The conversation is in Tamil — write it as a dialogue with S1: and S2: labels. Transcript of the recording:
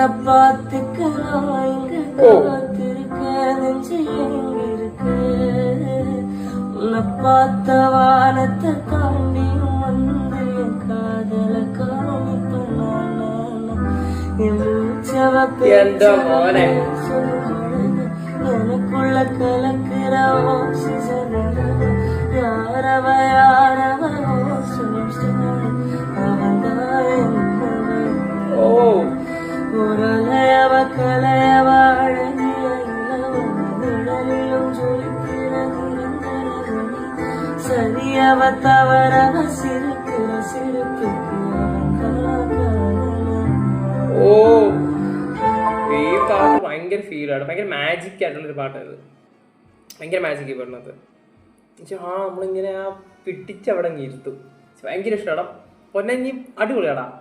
S1: உன்னை பார்த்துக்கலாம் இங்க காத்திருக்க நெஞ்சு எங்க இருக்கு உன்னை பார்த்த வானத்தை தாண்டியும் வந்து என் காதல காமிப்பேன் என் மூச்சவ எனக்குள்ள கலக்கிற ஆக்சிஜன் யாரவ அவன்தாயவ கலையவ அழகிய நிழலிலும் ஜொலிக்கிற சரியவ தவறவ சிரிக்கிற சிரிப்புக்கு
S2: ഭയങ്കര ഫീലാണ്, ഭയങ്കര മാജിക് ആയിട്ടുള്ളൊരു പാട്ടാണ്. ഭയങ്കര മാജിക് ഈ പാടിനകത്ത്. നമ്മളിങ്ങനെ ആ പിടിച്ചവിടെ ഇരുത്തും. ഭയങ്കര ഇഷ്ടമാണ്. പൊന്നെ അടിപൊളിയാടാ.